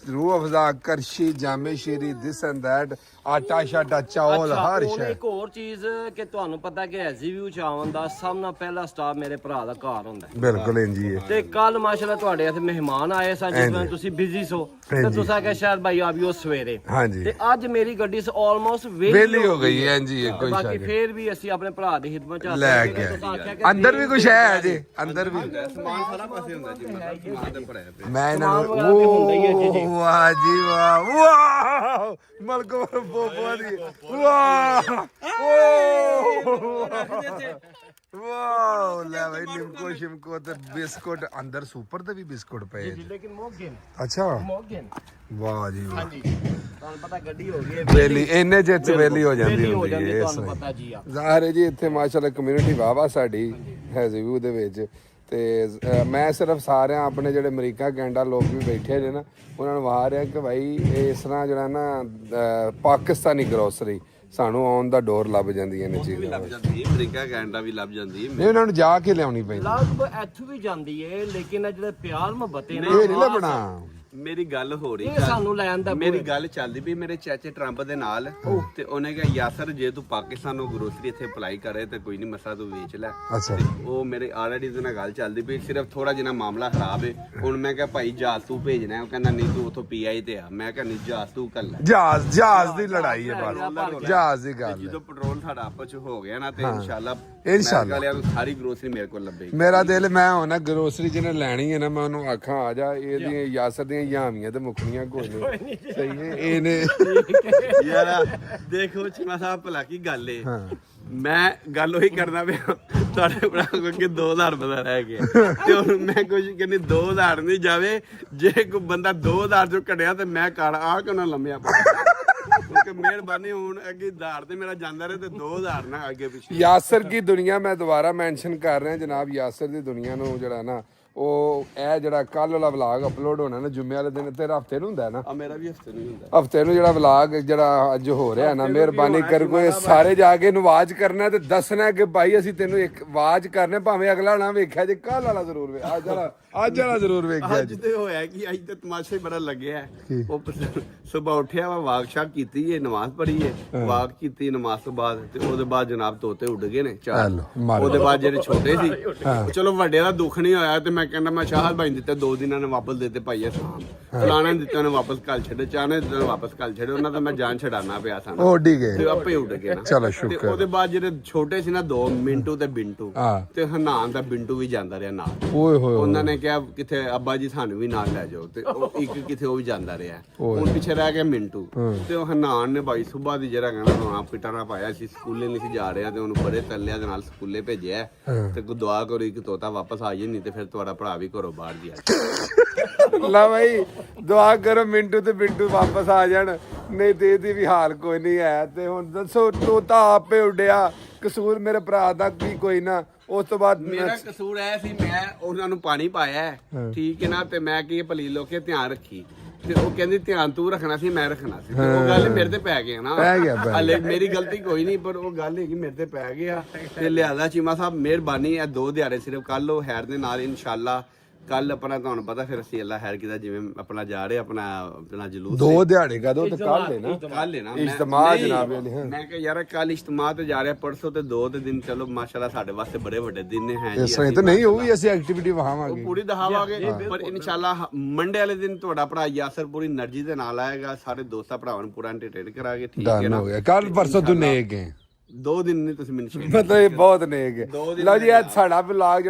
रूह अफजा करशी जामे शीरी दिस एंड दैट आटा शाटा चावल हर ਹੁਣ शे ਇੱਕ ਹੋਰ ਚੀਜ਼ ਕਿ ਤੁਹਾਨੂੰ ਪਤਾ ਕਿ ਐਜ਼ੀ ਵਿਊ ਚ ਆਉਣ ਦਾ ਸਭ ਨਾਲ ਪਹਿਲਾ ਸਟਾਪ ਮੇਰੇ ਭਰਾ ਦਾ ਘਰ ਹੁੰਦਾ ਹੈ। बिल्कुल इंजी है ਤੇ ਕੱਲ ਮਾਸ਼ਾਅੱਲਾ ਤੁਹਾਡੇ ਇੱਥੇ ਮਹਿਮਾਨ ਆਏ ਸਨ ਜਿਸ ਵਿੱਚ ਤੁਸੀਂ ਬਿਜ਼ੀ ਸੋ ਤੇ ਹਾਂਜੀ। ਤੁਸੀਂ ਆਖਿਆ ਸ਼ਾਇਦ ਭਾਈ ਆਵੀਓ ਸਵੇਰੇ हाँ जी ਤੇ ਅੱਜ ਮੇਰੀ ਗੱਡੀ ਸ ਆਲਮੋਸਟ वेली हो गई है इंजी है कोई ਬਾਕੀ शक ਫੇਰ ਵੀ ਅਸੀਂ ਆਪਣੇ ਭਰਾ ਦੀ ਖਿਦਮਤ ਚ ਹਾਜ਼ਰ ਲੈ ਹਾਂ ਕੇ ਕਿ ਤੁਸੀਂ ਆਖਿਆ ਕਿ अंदर भी कुछ है जी अंदर भी ਸਮਾਨ ਸਾਰਾ ਪਾਸੇ ਹੁੰਦਾ ਜੀ ਮਤਲਬ ਸਮਾਨ ਦੇ ਭਰਿਆ ਪਿਆ मैं इन्हां समान वगैरह भी होंदा ही है, जी, जी। वाह जी वाह वाह मलको पोपो दी वाह वाह ले भाई निमको शिमको ते बिस्कुट अंदर सुपर ते भी बिस्कुट पे ਲੇਕਿਨ ਮੋਗੇ अच्छा ਮੋਗੇ वाह जी वाह ਹਾਂਜੀ ਤੁਹਾਨੂੰ ਪਤਾ ਗੱਡੀ ਹੋ ਗਈ ਹੈ ਵੇਲੀ ਇੰਨੇ ਚਿਰ ਚ ਵੇਲੀ ਹੋ ਜਾਂਦੀ ਵਿਹਲੀ ਹੋ ਹੁੰਦੀ ਜਾਂਦੀ ਹੈ ਤੁਹਾਨੂੰ ਪਤਾ ਜੀ ਆ ਜ਼ਾਹਰ ਹੈ ਜੀ ਇੱਥੇ ਮਾਸ਼ਾਅੱਲਾ ਕਮਿਊਨਿਟੀ ਵਾਵਾ ਸਾਡੀ ਹੈਜ਼ੀਵਿਊ ਦੇ ਵਿੱਚ ਤੇ ਮੈਂ ਸਿਰਫ ਸਾਰਿਆਂ ਆਪਣੇ ਜਿਹੜੇ ਅਮਰੀਕਾ ਕੈਨੇਡਾ ਲੋਕ ਵੀ ਬੈਠੇ ਨੇ ਨਾ ਉਹਨਾਂ ਨੂੰ ਵਾਹ ਰਿਹਾ ਕਿ ਭਾਈ ਇਸ ਤਰ੍ਹਾਂ ਜਿਹੜਾ ਨਾ ਪਾਕਿਸਤਾਨੀ ਗਰੋਸਰੀ ਸਾਨੂੰ ਆਉਣ ਦਾ ਡੋਰ ਲੱਭ ਜਾਂਦੀਆਂ ਨੇ ਚੀਜ਼ਾਂ ਲੱਭ ਜਾਂਦੀ ਹੈ ਅਮਰੀਕਾ ਕੈਨੇਡਾ ਵੀ ਲੱਭ ਜਾਂਦੀ ਹੈ ਨਹੀਂ ਉਹਨਾਂ ਨੂੰ ਜਾ ਕੇ ਲਿਆਉਣੀ ਪੈਂਦੀ ਲਗਭਗ ਇੱਥੋਂ ਵੀ ਜਾਂਦੀ ਏ ਲੇਕਿਨ ਇਹ ਜਿਹੜੇ ਪਿਆਰ ਮੁਹੱਬਤ ਹੈ ਨਾ ਇਹ ਨਹੀਂ ਲੱਭਣਾ ਮੇਰੀ ਗੱਲ ਹੋ ਰਹੀ ਇਹ ਸਾਨੂੰ ਲੈਣ ਦਾ ਮੇਰੀ ਗੱਲ ਚੱਲਦੀ ਵੀ ਮੇਰੇ ਚਾਚੇ ਟਰੰਪ ਦੇ ਨਾਲ ਤੇ ਉਹਨੇ ਕਿਹਾ ਯਾਸਰ ਜੇ ਤੂੰ ਪਾਕਿਸਤਾਨੋਂ ਗਰੋਸਰੀ ਇੱਥੇ ਅਪਲਾਈ ਕਰੇ ਤੇ ਕੋਈ ਨਹੀਂ ਮਸਲਾ ਤੂੰ ਵੇਚ ਲੈ ਅੱਛਾ ਤੇ ਉਹ ਮੇਰੇ ਆਲਰੇਡੀ ਉਹਦੇ ਨਾਲ ਗੱਲ ਚੱਲਦੀ ਪਈ ਸਿਰਫ ਥੋੜਾ ਜਿਹਾ ਮਾਮਲਾ ਖਰਾਬ ਹੈ ਹੁਣ ਮੈਂ ਕਿਹਾ ਭਾਈ ਜਹਾਜ਼ ਤੂੰ ਭੇਜਣਾ ਹੈ। ਉਹ ਕਹਿੰਦਾ ਨਹੀਂ ਤੂੰ ਉਥੋਂ ਪੀਆਈ ਤੇ ਆ ਮੈਂ ਕਿਹਾ ਨਹੀਂ ਜਹਾਜ਼ ਤੂੰ ਕੱਲ ਜਹਾਜ਼ ਦੀ ਲੜਾਈ ਹੈ ਬਸ ਜਹਾਜ਼ ਦੀ ਗੱਲ ਹੈ ਜਦੋਂ ਪੈਟਰੋਲ ਸਾਡਾ ਆਪਸ ਚ ਹੋ ਗਿਆ ਨਾ ਤੇ ਇਨਸ਼ਾਅੱਲਾ ਇਨਸ਼ਾਅੱਲਾ। ਵਾਲਿਆਂ ਨੂੰ ਸਾਰੀ ਗਰੋਸਰੀ ਮੇਰੇ ਕੋਲ ਲੱਭੇਗੀ ਮੇਰਾ ਦਿਲ ਮੈਂ ਹੋਣਾ ਗਰੋਸਰੀ ਜਿਹਨੇ ਲੈਣੀ ਹੈ ਨਾ ਮੈਂ ਉਹਨੂੰ ਆਖਾਂ ਆ ਜਾ ਇਹਦੀਆਂ ਯਾਸਰ ਦੀਆਂ ਯਾਮੀਆਂ ਤੇ ਮੁੱਕਣੀਆਂ ਕੋਈ ਨਹੀਂ ਸਹੀ ਹੈ ਇਹਨੇ ਯਾਰ ਦੇਖੋ ਚੀਮਾ ਸਾਹਿਬ ਭਲਾ ਕੀ ਗੱਲ ਏ ਹਾਂ ਮੈਂ ਗੱਲ ਉਹੀ ਕਰਨਾ ਪਿਆ ਤੁਹਾਡੇ ਭਰਾ ਕੋਲ ਕਿ 2000 ਬੰਦਾ ਰਹਿ ਗਿਆ ਤੇ ਹੁਣ ਮੈਂ ਕੁਝ ਕਹਿੰਦੀ 2000 ਨਹੀਂ ਜਾਵੇ ਜੇ ਕੋਈ ਬੰਦਾ 2000 ਚੋਂ ਘਟਿਆ ਤੇ ਮੈਂ ਕਰ ਆ ਕਿਉਂ ਨਾ ਲੰਮਿਆ ਕਿਉਂਕਿ ਮਿਹਰਬਾਨੀ ਹੁਣ ਅੱਗੇ ਧਾਰ ਤੇ ਮੇਰਾ ਜਾਂਦਾ ਰਹੇ ਤੇ 2000 ਨਾ ਅੱਗੇ ਪਿੱਛੇ ਯਾਸਰ ਕੀ ਦੁਨੀਆ ਮੈਂ ਦੁਬਾਰਾ ਮੈਂਸ਼ਨ ਕਰ ਰਿਹਾ ਜਨਾਬ ਯਾਸਰ ਦੀ ਦੁਨੀਆ ਨੂੰ ਜਿਹੜਾ ਨਾ ਉਹ ਇਹ ਜਿਹੜਾ ਕੱਲ ਵਾਲਾ ਵਲੌਗ ਅਪਲੋਡ ਹੋਣਾ ਨਾ ਜੁਮੇ ਵਾਲੇ ਦਿਨ ਤੇ ਹਫਤੇ ਨੂੰ ਹੁੰਦਾ ਨਾ ਆ ਮੇਰਾ ਵੀ ਹਫਤੇ ਨਹੀਂ ਹੁੰਦਾ ਹਫਤੇ ਨੂੰ ਜਿਹੜਾ ਵਲੌਗ ਜਿਹੜਾ ਅੱਜ ਹੋ ਰਿਹਾ ਨਾ ਮਿਹਰਬਾਨੀ ਕਰਕੇ ਇਹ ਸਾਰੇ ਜਾ ਕੇ ਇਹਨੂੰ ਆਵਾਜ਼ ਕਰਨਾ ਤੇ ਦੱਸਣਾ ਕਿ ਭਾਈ ਅਸੀਂ ਤੈਨੂੰ ਇੱਕ ਆਵਾਜ਼ ਕਰਨੇ ਭਾਵੇਂ ਅਗਲਾ ਨਾ ਵੇਖਿਆ ਜੇ ਕੱਲ ਵਾਲਾ ਜ਼ਰੂਰ ਵੇ ਅੱਜ ਵਾਲਾ ਜ਼ਰੂਰ ਵੇਖਿਆ ਅੱਜ ਤੇ ਹੋਇਆ ਕਿ ਅੱਜ ਤੇ ਤਮਾਸ਼ਾ ਹੀ ਬੜਾ ਲੱਗਿਆ ਉਹ ਸਵੇਰ ਉੱਠਿਆ ਵਾ ਵਾਕ ਸ਼ਾਕ ਕੀਤੀ ਏ ਨਮਾਜ਼ ਪੜ੍ਹੀ ਏ ਵਾਕ ਕੀਤੀ ਨਮਾਜ਼ ਤੋਂ ਬਾਅਦ ਤੇ ਉਹਦੇ ਬਾਅਦ ਜਨਾਬ ਤੋਤੇ ਉੱਡ ਗਏ ਨੇ ਚਾਰ ਹਲੋ, ਮਾਰੋ। ਉਹਦੇ ਬਾਅਦ ਜਿਹੜੇ ਛੋਟੇ ਸੀ ਉਹ ਚਲੋ ਵੱਡੇ ਦਾ ਦੁੱਖ ਨਹੀਂ ਹੋਇਆ ਤੇ ਮੈਂ ਕਹਿੰਦਾ ਮੈਂ ਸ਼ਾਹਦ ਭਾਈ ਦਿੱਤੇ 2 ਦਿਨਾਂ ਨੇ ਵਾਪਸ ਦਿੱਤੇ ਭਾਈ ਅਸਾਮ ਫਲਾਣੇ ਨੇ ਦਿੱਤੇ ਨੇ ਵਾਪਸ ਕੱਲ ਛੱਡੇ ਚਾਹਨੇ ਦਿੱਤੇ ਨੇ ਵਾਪਸ ਕੱਲ ਛੱਡੇ ਉਹਨਾਂ ਦਾ ਮੈਂ ਜਾਨ ਛਡਾਣਾ ਪਿਆ ਸਾਨੂੰ ਉਹ ਉੱਡੀ ਗਏ ਤੇ ਆਪੇ ਉੱਡ ਗਏ ਨਾ ਚਲੋ ਤੇ ਸ਼ੁਕਰ ਉਹਦੇ ਬਾਅਦ ਜਿਹੜੇ ਛੋਟੇ ਸੀ ਨਾ 2 ਮਿੰਟੂ ਤੇ ਬਿੰਟੂ ਹਾਂ। ਤੇ ਹਨਾਨ ਦਾ ਬਿੰਟੂ ਵੀ ਜਾਂਦਾ ਰਿਹਾ ਨਾਲ ਓਏ ਹੋਏ ਉਹਨਾਂ ਨੇ ਕਿਹਾ ਕਿਥੇ ਅੱਬਾ ਜੀ ਸਾਨੂੰ ਵੀ ਨਾਲ ਲੈ ਜਾਓ ਤੇ ਉਹ ਇੱਕ ਕਿਥੇ ਉਹ ਵੀ ਜਾਂਦਾ ਰਿਹਾ ਹੁਣ ਪਿੱਛੇ ਰਹਿ ਗਿਆ ਮਿੰਟੂ ਤੇ ਉਹ ਹਨਾਨ ਨੇ ਭਾਈ ਸੁਬਾਹ ਦੀ ਜਿਹੜਾ ਕਹਿਣਾ ਰੋਣਾ ਪਿਟਾਣਾ ਪਾਇਆ ਸੀ ਸਕੂਲੇ ਨਹੀਂ ਸੀ ਜਾ ਰਿਹਾ ਤੇ ਉਹਨੂੰ ਬੜੇ ਤੱਲਿਆਂ ਦੇ ਨਾਲ ਸਕੂਲੇ ਭੇਜਿਆ ਤੇ ਕੋ ਦੁਆ ਕਰੋ ਕਿ ਤੋਤਾ ਵਾਪਸ ਆ ਜਾਏ ਨਹੀਂ ਤੇ ਫਿਰ ਤੁਹਾਡਾ ਭਰਾ ਵੀ ਘਰੋਂ ਬਾਹਰ ਗਿਆ ਲਾ ਭਾਈ ਦੁਆ ਕਰੋ ਮਿੰਟੂ ਤੇ ਬਿੰਟੂ ਵਾਪਸ ਆ ਜਾਣ ਨਹੀਂ ਤੇ ਇਹਦੀ ਵੀ ਹਾਲ ਕੋਈ ਨਹੀਂ ਹੈ ਤੇ ਹੁਣ ਦੱਸੋ ਤੋਤਾ ਆਪੇ ਉੱਡਿਆ ਕਸੂਰ ਮੇਰੇ ਭਰਾ ਦਾ ਵੀ ਕੋਈ ਨਾ ਉਸ ਤੋਂ ਬਾਅਦ ਮੇਰਾ ਕਸੂਰ ਐ ਸੀ ਮੈਂ ਉਹਨਾਂ ਨੂੰ ਪਾਣੀ ਪਾਇਆ ਠੀਕ ਹੈ ਨਾ ਤੇ ਮੈਂ ਕੀ ਭਲੀ ਲੋਕੇ ਧਿਆਨ ਰੱਖੀ ਤੇ ਉਹ ਕਹਿੰਦੀ ਧਿਆਨ ਤੂੰ ਰੱਖਣਾ ਸੀ ਮੈਂ ਰੱਖਣਾ ਸੀ ਤੇ ਉਹ ਗੱਲ ਮੇਰੇ ਤੇ ਪੈ ਗਿਆ ਨਾ ਪੈ ਗਿਆ। ਹਲੇ ਮੇਰੀ ਗਲਤੀ ਕੋਈ ਨਹੀਂ ਪਰ ਉਹ ਗੱਲ ਹੈਗੀ ਮੇਰੇ ਤੇ ਪੈ ਗਿਆ ਤੇ ਲਿਆਦਾ ਚੀਮਾ ਸਾਹਿਬ ਮਿਹਰਬਾਨੀ ਇਹ 2 ਦਿਹਾੜੇ ਸਿਰਫ ਕੱਲ ਉਹ ਹੈਰ ਦੇ ਨਾਲ ਇਨਸ਼ਾਅੱਲਾ ਕੱਲ ਆਪਣਾ ਤੁਹਾਨੂੰ ਪਤਾ ਫਿਰ ਅਸੀਂ ਅੱਲਾ ਖੈਰ ਕੀਤਾ ਜਿਵੇਂ ਆਪਣਾ ਜਾ ਰਹੇ ਆਪਣਾ ਜਲੂਸ 2 ਦਿਹਾੜੇ ਕਦੋਂ ਤੇ ਕੱਲ ਹੈ ਨਾ ਕੱਲ ਹੈ ਨਾ ਇਜਤਮਾ ਜਨਾਬ ਅਲੀ ਮੈਂ ਕਿਹਾ ਯਾਰ ਕੱਲ ਇਜਤਮਾ ਤੇ ਜਾ ਰਿਹਾ ਪਰਸੋਂ ਤੇ 2 ਤੇ ਦਿਨ ਚਲੋ ਮਾਸ਼ਾਅੱਲਾ ਸਾਡੇ ਵਾਸਤੇ ਬੜੇ ਵੱਡੇ ਦਿਨ ਨੇ ਹੈ ਜੀ ਇਸ ਤਰ੍ਹਾਂ ਤਾਂ ਨਹੀਂ ਉਹ ਵੀ ਅਸੀਂ ਐਕਟੀਵਿਟੀ ਵਹਾਵਾਂਗੇ ਪੂਰੀ ਦਿਖਾਵਾਂਗੇ ਪਰ ਇਨਸ਼ਾਅੱਲਾ ਮੰਡੇ ਵਾਲੇ ਦਿਨ ਤੁਹਾਡਾ ਭਰਾ ਯਾਸਰ ਪੂਰੀ એનર્ਜੀ ਦੇ ਨਾਲ ਆਏਗਾ ਸਾਰੇ ਦੋਸਤਾਂ ਭਰਾਵਾਂ ਨੂੰ ਪੂਰਾ ਐਂਟਰਟੇਨ ਕਰਾਂਗੇ ਠੀਕ ਹੈ ਡਨ ਨਾ ਹੋ ਗਿਆ ਕੱਲ ਪਰਸੋਂ ਤੂੰ ਨੇਕ ਹੈ 2 ਦਿਨ ਨਹੀਂ ਤੁਸੀਂ ਮੈਨੂੰ ਮਤਲਬ ਇਹ ਬਹੁਤ ਨੇਕ ਹੈ ਲਓ ਜੀ ਅੱਜ ਸਾਡਾ ਵਲੌਗ